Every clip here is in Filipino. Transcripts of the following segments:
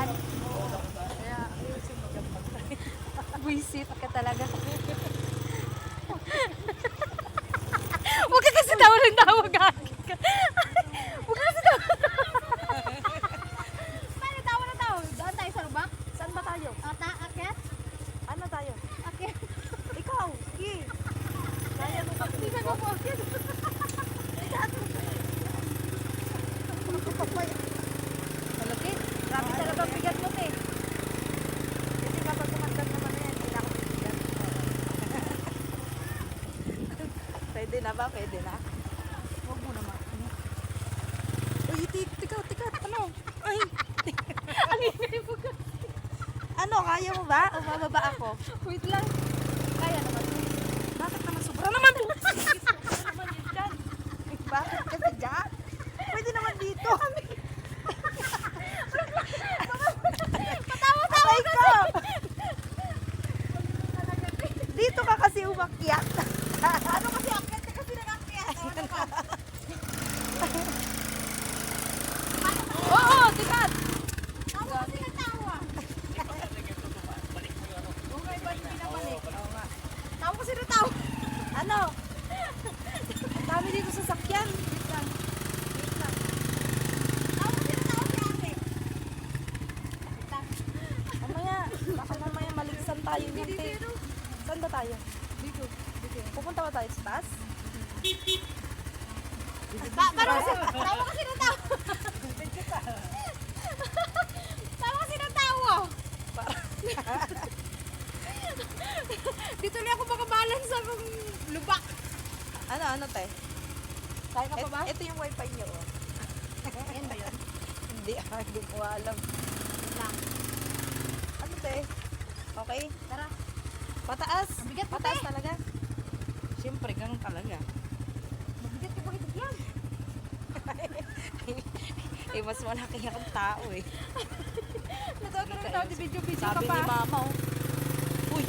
yan. Kaya, ayusin mo yung pag-try. Buisit ka talaga. Huwag ka kasi tawag ng tawag. Huwag ka kasi tawag. Paano tawag na tawag? Doon tayo sa lubak? Saan ba tayo? Akyat? Ano tayo? Akyat. Ikaw, sige. Kaya mo ba? Hindi mo po akyat. Malaki. Grabe talaga bigat mo, te. Kasi kapag kumandan naman na yan, hindi na ako bigat. Pwede na ba? Pwede na? Huwag mo naman. Uy, tika. Ano? Ay. Ang ingay mo ka. Ano, kaya mo ba? O bababa ako? Wait lang. Kaya naman. Bakit naman? Sobra naman. Sobra naman yun dyan. Bakit kasi dyan? Pwede naman dito. Patawa-tawa kasi. Dito ka kasi umakyat. Ano kasi akyat ka kasi nag-akyat? Ano ka? Oo, tikat. Tawa kasi nagtawa. Okay ba hindi na balik? Oo nga. Tawa kasi nagtawa. Ano? Ang dami dito sa sakyan. Wait lang. Tawa kasi nagtawa si ate. Wait lang. Baka mamaya maligsan tayo niyan, te. Saan ba tayo? Dito. Pupunta ba tayo sa taas? Tawa kasi nagtawa. Tawa kasi nagtawa. Dito lang ako makabalance sa akong lubak. Ano, te? Kaya ka pa ba? Ito yung wifi niyo. Ayan ba yun? Hindi ko alam. Lang. Ano, te? Okay? Tara. Pataas. Mabigat pa, pataas talaga. Siyempre, ganun talaga. Mabigat ka bakit yan? Mas malaki akong tao eh. Natawa ka na video ka pa. Sabi ni mama oh. Uy!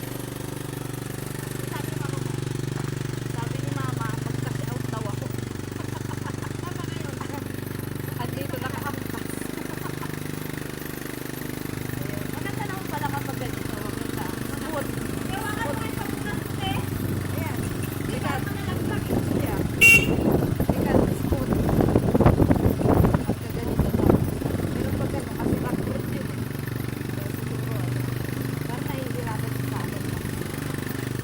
Sabi ni mama, mag-cash out daw ako. Tama kayo. Andito nakakampas. Maganda naman pala kapag ganito. Maganda. Magbuod. Kawakan mo kayo sa bukas eh. Ayan. Likat. Ayan. Likat. Spoon. Magkaganito to. Meron pa gano'n kasi background yun eh. Siguro. Parang nahihirapan sa akin.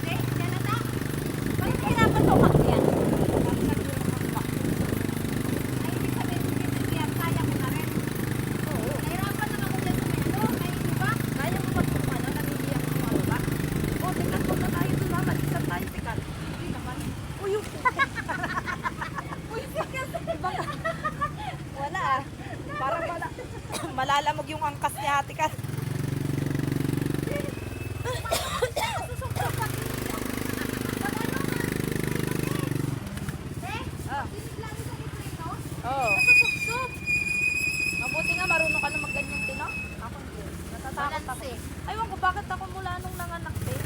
Hindi, yan ata. Bakit hirapan to umakyat? Parang nagulong ang back. Ay, hindi sabihin hindi yan. Kaya ko na rin. Oo. Nahirapan lang ako dyan sa melo. May iba. Kaya mo ba kung ano? Nagigiyang kumababa? O, tingnan mo na tayo doon ha. Malisan tayo, tingnan. Hindi naman. Uy, yung uy, tingnan. Wala ah. Parang malalamog yung angkas ni ate ka. Oo. Mabuti nga marunong ka na magganyan din, no? Ako hindi. Natatakot ako. Aywan ko, bakit ako mula nung nanganak din?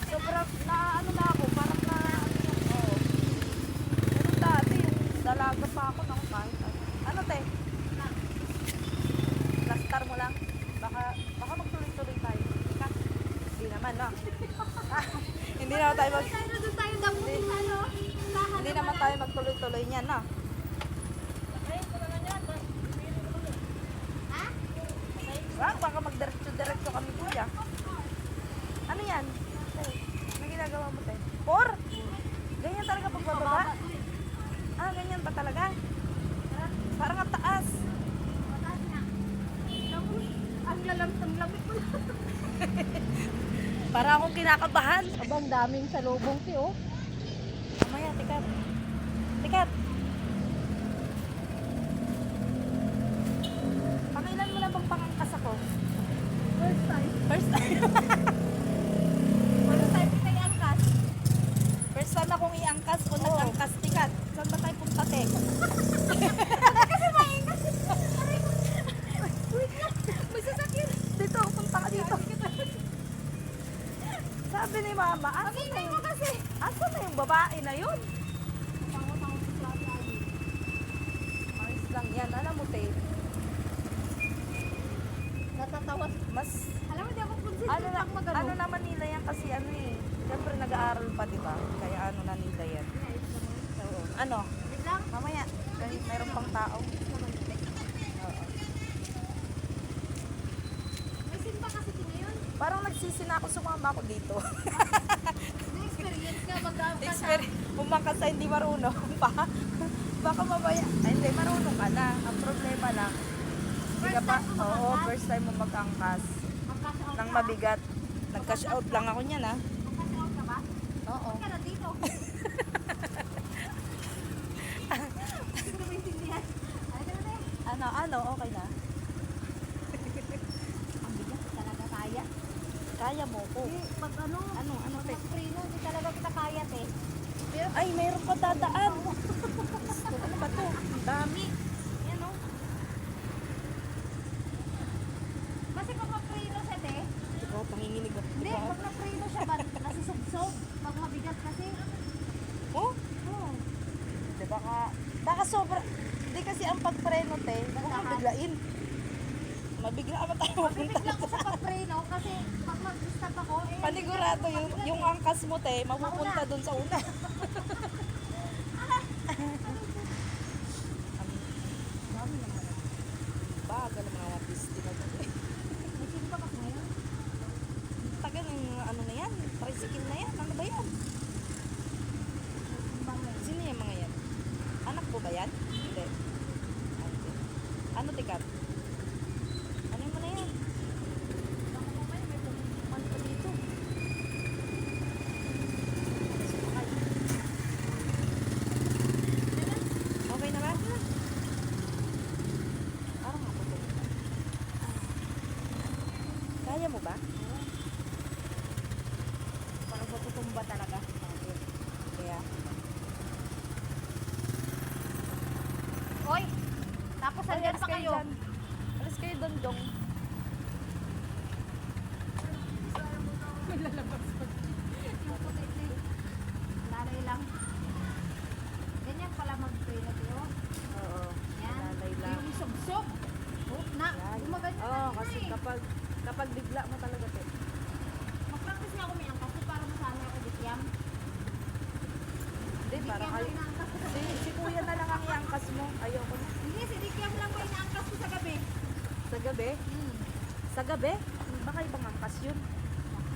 Sobrang ano na ako, parang na ano yung, oo. Pero dati yung dalaga pa ako ng kahit ano. Ano, te? Lastar mo lang. Baka magtuloy-tuloy tayo. Ika? Hindi naman, no? Hindi naman tayo hindi naman tayo magtuloy-tuloy niyan, no? Baka magdiretso kami, kuya. Ano yan? Ano ginagawa mo, te? Por? Ganyan talaga pagbababa? Ah, ganyan ba talaga? Parang ang taas. Ang lamig mo lang. Para akong kinakabahan. Abang daming salubong, te, oh. Mamaya, tikat. Tikat. Pakailan mo na bang pangangkas ako? First time. First time? First time kita iangkas? First time akong iangkas o nag-angkas, tikat. Saan ba tayo punta, te? Kasi maingkas. Wait lang. May sasakyan. Dito, punta ka dito. Sabi ni mama, asan na yung babae na yun? Ayos lang yan. Alam mo, te, natatawa. Mas, Alam mo, di ako consider ano, na, pag magano. ano naman nila yan kasi ano eh. Siyempre nag-aaral pa, di ba? Kaya ano na nila yan. Oo. Ano? Wait lang. Mamaya, kahit mayroon pang tao. Oo. May simba kasi ngayon. Parang nagsisi na ako, sumama ako dito. May experience ka, mag-aam ka sa... Experience, umangkas sa hindi marunong pa. Baka mamaya, ay hindi, marunong ka na. Ang problema lang, hindi ka First pa, time mo oo, mag-angkas? first time mo mag-angkas. Mag-cash out Nang ka? mabigat. Nag-cash out lang ako niyan, ha? Mag-cash out ka ba? Oo. Ba't ka na dito? Hindi ko na maintindihan. Ay, ka na eh. Ano, okay na. Ang bigat talaga kaya. Kaya mo ko. Pag ano, Ano, pag te? mag-preno, hindi talaga kita kaya, te. Pero Ay, mayroon pa dadaan. Gusto, ano ba to? Ang dami. Yan, oh. kasi pag mag-preno siya, te, Ikaw, panginginig ako. hindi, Diba? pag na-preno siya, nasusubsob. Pag mabigat kasi, Oh? oh, Di ba ka? Baka sobra. Hindi kasi ang pagpreno, te. Huwag mong biglain. Mabigla ka tayo mapunta. bibigla ko sa pag-preno kasi pag mag-stop ako, eh, Panigurado yung angkas mo, te, mapupunta dun sa una. Dami naman. Bagal ang mga pisti na to. may simba kasi ngayon. Tagal ng ano na yan, tricycle na yan. Ano ba yan? Simba ngayon. Sino yung mga yan? Anak ko ba yan? Hindi. Ah, hindi. Ano, tikat? Ano mo na yan? Baka mamaya may pumunta pa dito. Okay na ba? Parang ako to. Kaya mo ba? Parang matutumba talaga. Kaya. Hoy! Tapos andyan pa kayo. Alis kayo doon, Dong. May lalabas pa. Lalay lang. Ganyan pala mag-preno tayo. Oo. Yan. Lalay lang. Yung subsob. Oh, na. Yan. Gumaganyan Oo, na kasi eh. kapag bigla mo talaga, te. Mag-practice nga ako may angkas ko para masanay ako dikyam. Hindi, para Dikyam kayo. lang inaangkas ko sa gabi. Si kuya na lang ang iangkas mo. Ayoko na. Hindi, si dikyam lang ba inaangkas ko sa gabi? Sa gabi? Sa gabi? Baka ibang angkas yun.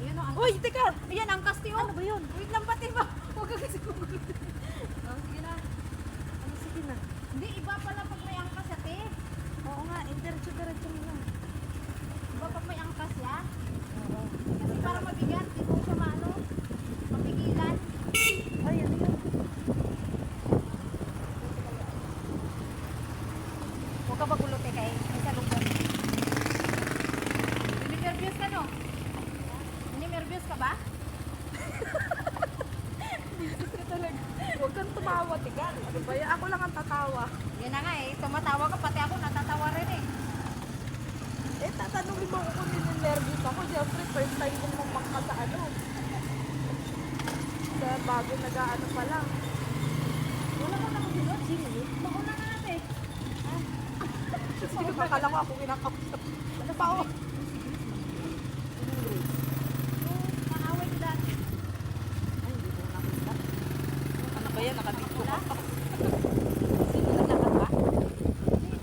Ayun o, angkas. Uy, teka! Ayan, angkas tiyo. Ano ba yun? Wait lang, pati ba? Huwag ka kasi kumulit. Oh, sige na. Ano, sige na. Hindi, iba pala pag may angkas ate. Oo nga, diretso mo na. Iba pag may angkas ya. Oo. Kasi para mabigat, di ko siya maano. Mapigilan. Ay, ano yun? Huwag ka magulot eh kay may salubon. Hindi nervyos ka no? Hindi nervyos ka ba? Huwag kang tumawa, tigan. Ano ba yan? Ako lang ang tatawa. Yan na nga eh, tumatawa ka, pati ako natatawa rin eh. Eh, tatanungin mo ako kung nininervous ako. Siyempre, first time kong mamangka sa ano. Sa bago nag-ano pa lang. Wala ka nakagulot. Sino yun? Mauna na natin. Sino ba? Kala ko ako kinakausap. Ano pa ako? Kaaway ko dati. Ay, hindi ko nakita. Ano ba yan? Nakabit.